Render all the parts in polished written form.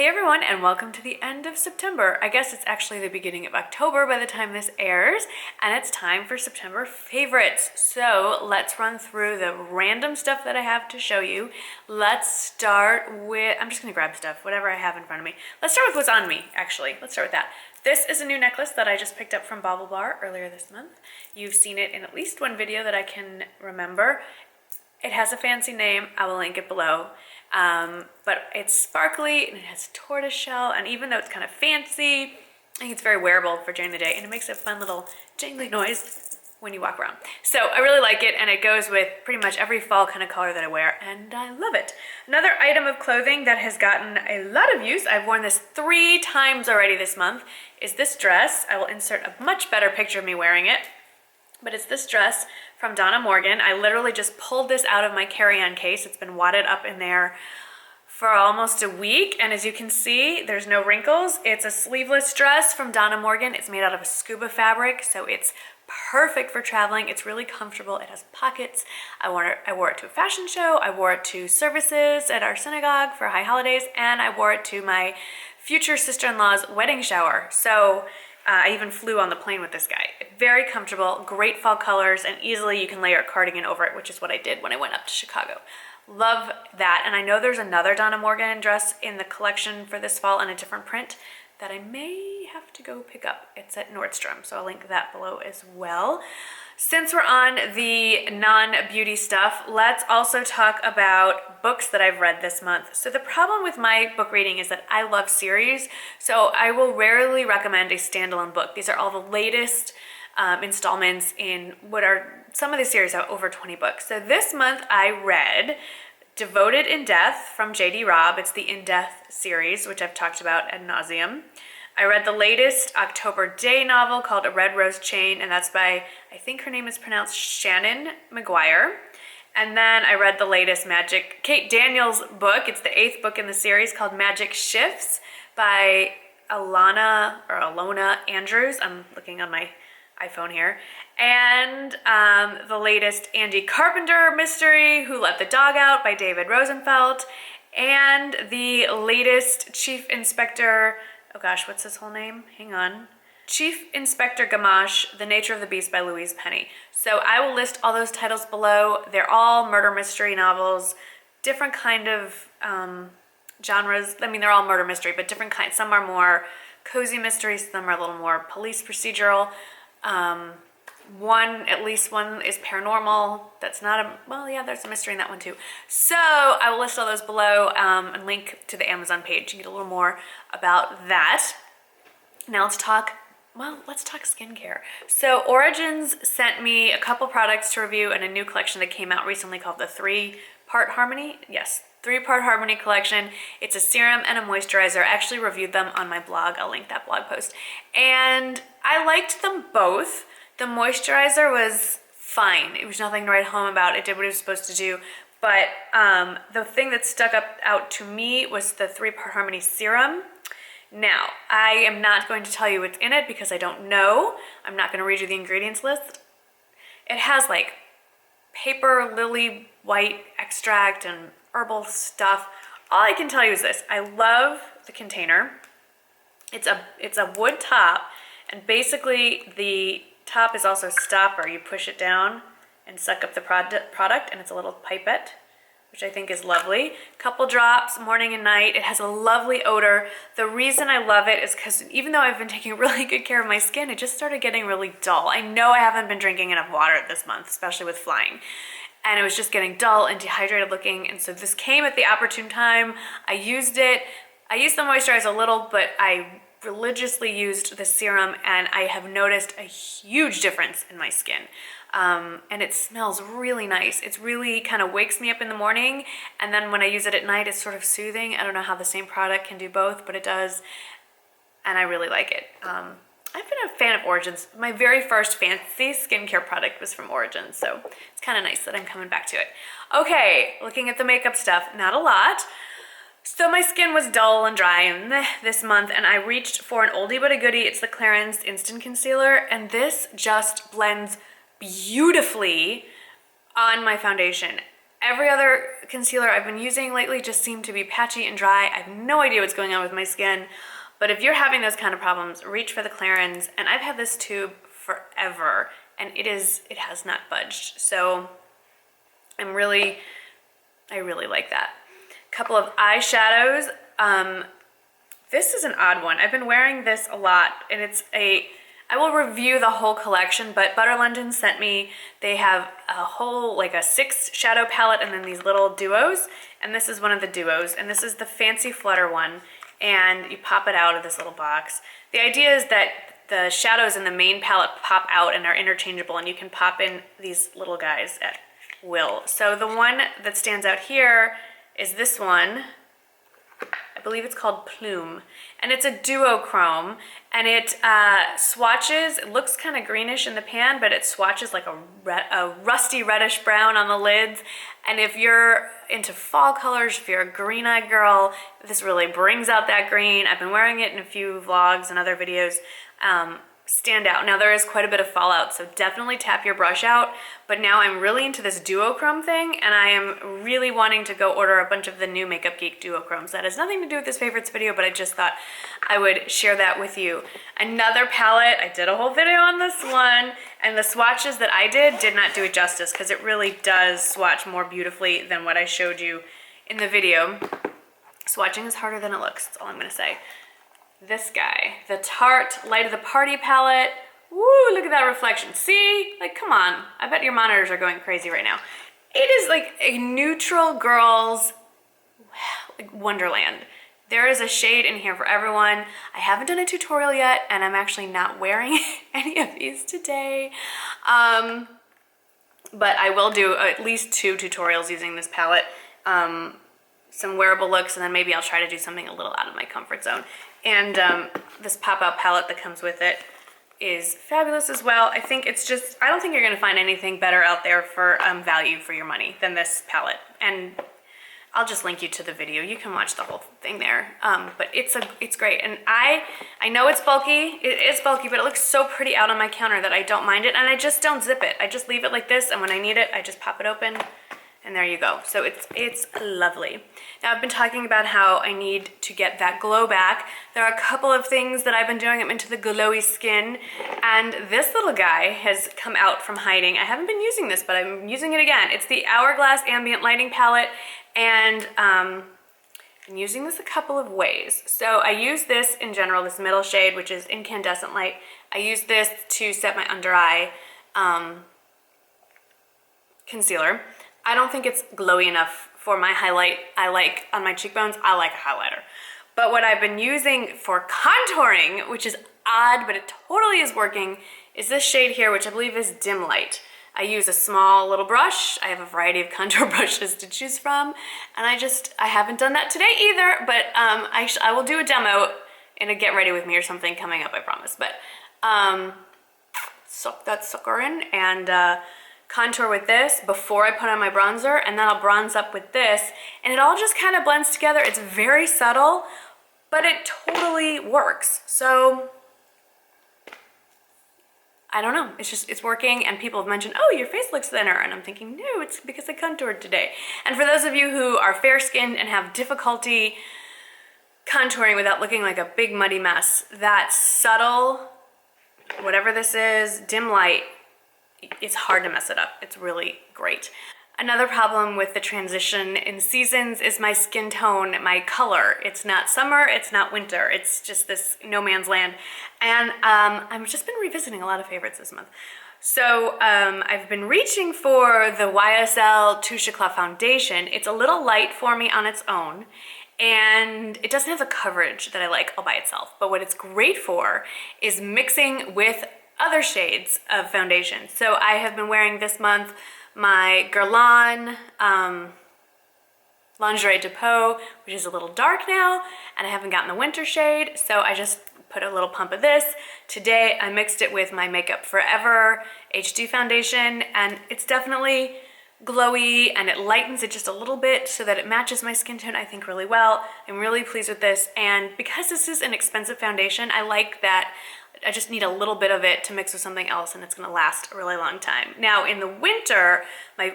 Hey everyone, and welcome to the end of September. I guess it's actually the beginning of October by the time this airs, and it's time for September favorites. So let's run through the random stuff that I have to show you. Let's start with, I'm just gonna grab stuff, whatever I have in front of me. Let's start with what's on me, actually. Let's start with that. This is a new necklace that I just picked up from Bauble Bar earlier this month. You've seen it in at least one video that I can remember. It has a fancy name, I will link it below. But it's sparkly and it has tortoise shell, and even though it's kind of fancy, I think it's very wearable for during the day, and it makes a fun little jingly noise when you walk around. So I really like it, and it goes with pretty much every fall kind of color that I wear, and I love it. Another item of clothing that has gotten a lot of use, I've worn this 3 times already this month, is this dress. I will insert a much better picture of me wearing it. But it's this dress from Donna Morgan. I literally just pulled this out of my carry-on case. It's been wadded up in there for almost a week, and as you can see, there's no wrinkles. It's a sleeveless dress from Donna Morgan. It's made out of a scuba fabric, so it's perfect for traveling. It's really comfortable. It has pockets. I wore it to a fashion show. I wore it to services at our synagogue for high holidays, and I wore it to my future sister-in-law's wedding shower. So I even flew on the plane with this guy. Very comfortable, great fall colors, and easily you can layer a cardigan over it, which is what I did when I went up to Chicago. Love that. And I know there's another Donna Morgan dress in the collection for this fall in a different print that I may have to go pick up. It's at Nordstrom, so I'll link that below as well. Since we're on the non-beauty stuff, let's also talk about books that I've read this month. So the problem with my book reading is that I love series, so I will rarely recommend a standalone book. These are all the latest installments in what are, some of the series have over 20 books. So this month I read Devoted in Death from J.D. Robb. It's the In Death series, which I've talked about ad nauseum. I read the latest October Day novel called A Red Rose Chain, and that's by, I think her name is pronounced Shannon McGuire. And then I read the latest Kate Daniels book. It's the 8th book in the series called Magic Shifts by Alona Andrews. I'm looking on my iPhone here. And the latest Andy Carpenter mystery, Who Let the Dog Out by David Rosenfeld. And the latest Chief Inspector, oh gosh, what's his whole name? Hang on. Chief Inspector Gamache, The Nature of the Beast by Louise Penny. So I will list all those titles below. They're all murder mystery novels, different kind of genres. I mean, they're all murder mystery, but different kinds. Some are more cozy mysteries, some are a little more police procedural. At least one is paranormal. That's not a, well, yeah, there's a mystery in that one too. So I will list all those below and link to the Amazon page to get a little more about that. Now let's talk skincare. So Origins sent me a couple products to review and a new collection that came out recently called the 3-Part Harmony. Yes, 3-Part Harmony collection. It's a serum and a moisturizer. I actually reviewed them on my blog. I'll link that blog post. And I liked them both. The moisturizer was fine. It was nothing to write home about. It did what it was supposed to do. But the thing that stuck out to me was the 3-Part Harmony serum. Now, I am not going to tell you what's in it because I don't know. I'm not going to read you the ingredients list. It has like paper lily white extract and herbal stuff. All I can tell you is this. I love the container. It's a wood top, and basically the top is also a stopper. You push it down and suck up the product, and it's a little pipette, which I think is lovely. Couple drops, morning and night. It has a lovely odor. The reason I love it is because even though I've been taking really good care of my skin, it just started getting really dull. I know I haven't been drinking enough water this month, especially with flying. And it was just getting dull and dehydrated looking, and so this came at the opportune time. I used it. I used the moisturizer a little, but I religiously used the serum, and I have noticed a huge difference in my skin. And it smells really nice. It's really kind of wakes me up in the morning, and then when I use it at night, it's sort of soothing. I don't know how the same product can do both, but it does, and I really like it. I've been a fan of Origins. My very first fancy skincare product was from Origins, so it's kind of nice that I'm coming back to it. Okay, looking at the makeup stuff, not a lot. So my skin was dull and dry this month, and I reached for an oldie but a goodie. It's the Clarins Instant Concealer, and this just blends beautifully on my foundation. Every other concealer I've been using lately just seemed to be patchy and dry. I have no idea what's going on with my skin, but if you're having those kind of problems, reach for the Clarins. And I've had this tube forever, and it has not budged. So I really like that. A couple of eyeshadows. This is an odd one. I've been wearing this a lot, and I will review the whole collection, but Butter London sent me, they have a whole, like a 6 shadow palette and then these little duos, and this is one of the duos, and this is the Fancy Flutter one, and you pop it out of this little box. The idea is that the shadows in the main palette pop out and are interchangeable, and you can pop in these little guys at will. So the one that stands out here is this one. I believe it's called Plume, and it's a duochrome, and it swatches. It looks kind of greenish in the pan, but it swatches like a rusty reddish brown on the lids. And if you're into fall colors, if you're a green-eyed girl, this really brings out that green. I've been wearing it in a few vlogs and other videos. Stand out. Now there is quite a bit of fallout, so definitely tap your brush out, but now I'm really into this duochrome thing, and I am really wanting to go order a bunch of the new Makeup Geek duochromes. That has nothing to do with this favorites video, but I just thought I would share that with you. Another palette, I did a whole video on this one, and the swatches that I did not do it justice, because it really does swatch more beautifully than what I showed you in the video. Swatching is harder than it looks, that's all I'm gonna say. This guy, the Tarte Light of the Party palette. Woo, look at that reflection. See? Like, come on. I bet your monitors are going crazy right now. It is like a neutral girl's like wonderland. There is a shade in here for everyone. I haven't done a tutorial yet, and I'm actually not wearing any of these today. But I will do at least 2 tutorials using this palette. Some wearable looks, and then maybe I'll try to do something a little out of my comfort zone. And this pop-out palette that comes with it is fabulous as well. I think it's just, I don't think you're gonna find anything better out there for value for your money than this palette. And I'll just link you to the video. You can watch the whole thing there. But it's great. And I know it's bulky. It is bulky, but it looks so pretty out on my counter that I don't mind it. And I just don't zip it. I just leave it like this, and when I need it, I just pop it open. And there you go. So it's lovely. Now I've been talking about how I need to get that glow back. There are a couple of things that I've been doing. I'm into the glowy skin, and this little guy has come out from hiding. I haven't been using this, but I'm using it again. It's the Hourglass Ambient Lighting Palette, and I'm using this a couple of ways. So I use this in general, this middle shade, which is Incandescent Light. I use this to set my under eye concealer. I don't think it's glowy enough for my highlight. I like on my cheekbones, I like a highlighter. But what I've been using for contouring, which is odd, but it totally is working, is this shade here, which I believe is Dim Light. I use a small little brush. I have a variety of contour brushes to choose from, and I haven't done that today either, but I will do a demo in a Get Ready With Me or something coming up, I promise. But suck that sucker in and contour with this before I put on my bronzer, and then I'll bronze up with this, and it all just kind of blends together. It's very subtle, but it totally works. So I don't know, it's working, and people have mentioned, oh, your face looks thinner, and I'm thinking, no, it's because I contoured today. And for those of you who are fair-skinned and have difficulty contouring without looking like a big muddy mess, that subtle, whatever this is, dim light, it's hard to mess it up. It's really great. Another problem with the transition in seasons is my skin tone, my color. It's not summer, it's not winter. It's just this no man's land. And I've just been revisiting a lot of favorites this month. So I've been reaching for the YSL Touche Eclat foundation. It's a little light for me on its own, and it doesn't have the coverage that I like all by itself. But what it's great for is mixing with other shades of foundation. So I have been wearing this month my Guerlain Lingerie Depot, which is a little dark now, and I haven't gotten the winter shade, so I just put a little pump of this. Today I mixed it with my Makeup Forever HD foundation, and it's definitely glowy, and it lightens it just a little bit so that it matches my skin tone, I think, really well. I'm really pleased with this, and because this is an expensive foundation, I like that I just need a little bit of it to mix with something else, and it's gonna last a really long time. Now in the winter,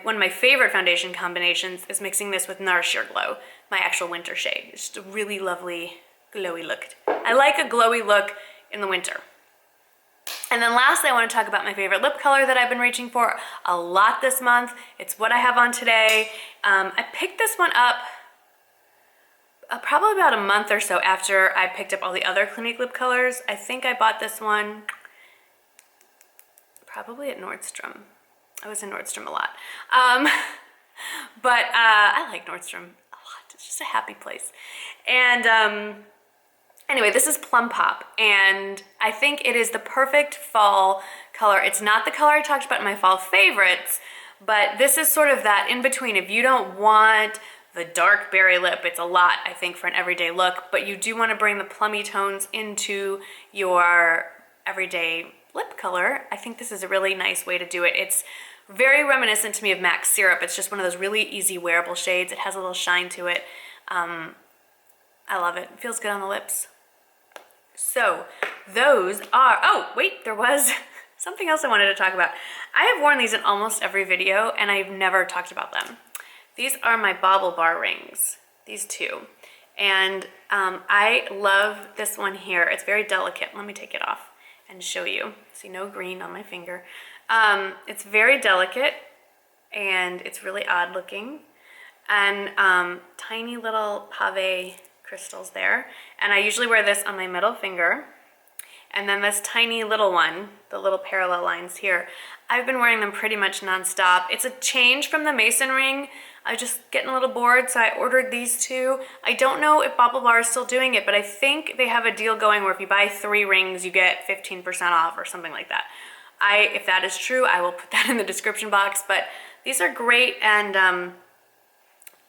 one of my favorite foundation combinations is mixing this with Nourish Your Glow, my actual winter shade. It's just a really lovely glowy look. I like a glowy look in the winter. And then lastly, I want to talk about my favorite lip color that I've been reaching for a lot this month. It's what I have on today. I picked this one up probably about a month or so after I picked up all the other Clinique lip colors. I think I bought this one probably at Nordstrom. I was in Nordstrom a lot. But I like Nordstrom a lot. It's just a happy place. And anyway, this is Plum Pop, and I think it is the perfect fall color. It's not the color I talked about in my fall favorites, but this is sort of that in between. If you don't want the dark berry lip, it's a lot, I think, for an everyday look, but you do want to bring the plummy tones into your everyday lip color, I think this is a really nice way to do it. It's very reminiscent to me of MAC Syrup. It's just one of those really easy wearable shades. It has a little shine to it. I love it. It feels good on the lips. So those are, oh wait, there was something else I wanted to talk about. I have worn these in almost every video and I've never talked about them. These are my Bauble Bar rings, these two. And I love this one here. It's very delicate. Let me take it off and show you. See, no green on my finger. It's very delicate and it's really odd looking. And tiny little pave crystals there. And I usually wear this on my middle finger. And then this tiny little one, the little parallel lines here, I've been wearing them pretty much nonstop. It's a change from the Mason ring. I was just getting a little bored, so I ordered these two. I don't know if Bauble Bar is still doing it, but I think they have a deal going where if you buy 3 rings, you get 15% off or something like that. If that is true, I will put that in the description box, but these are great, and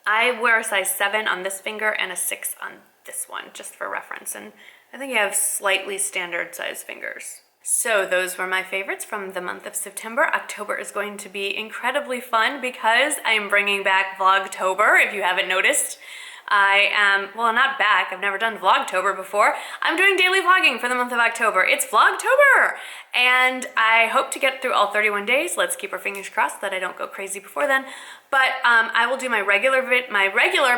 I wear a size 7 on this finger and a 6 on this one, just for reference, and I think you have slightly standard size fingers. So those were my favorites from the month of September. October is going to be incredibly fun because I am bringing back Vlogtober, if you haven't noticed. I am, well, not back, I've never done Vlogtober before. I'm doing daily vlogging for the month of October. It's Vlogtober! And I hope to get through all 31 days. Let's keep our fingers crossed that I don't go crazy before then. But I will do my regular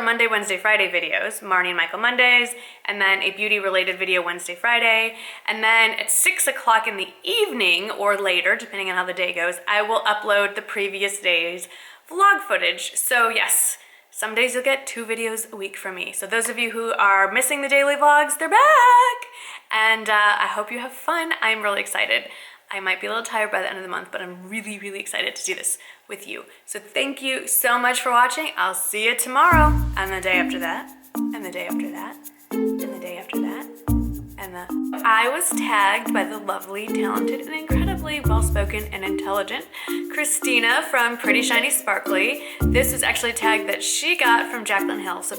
Monday, Wednesday, Friday videos, Marnie and Michael Mondays, and then a beauty-related video Wednesday, Friday. And then at 6 o'clock in the evening, or later, depending on how the day goes, I will upload the previous day's vlog footage. So yes, some days you'll get 2 videos a week from me. So those of you who are missing the daily vlogs, they're back! And I hope you have fun. I'm really excited. I might be a little tired by the end of the month, but I'm really, really excited to do this with you. So thank you so much for watching. I'll see you tomorrow, and the day after that, and the day after that, and the day after that, and the... I was tagged by the lovely, talented, and incredibly well-spoken and intelligent Christina from Pretty Shiny Sparkly. This was actually a tag that she got from Jaclyn Hill. So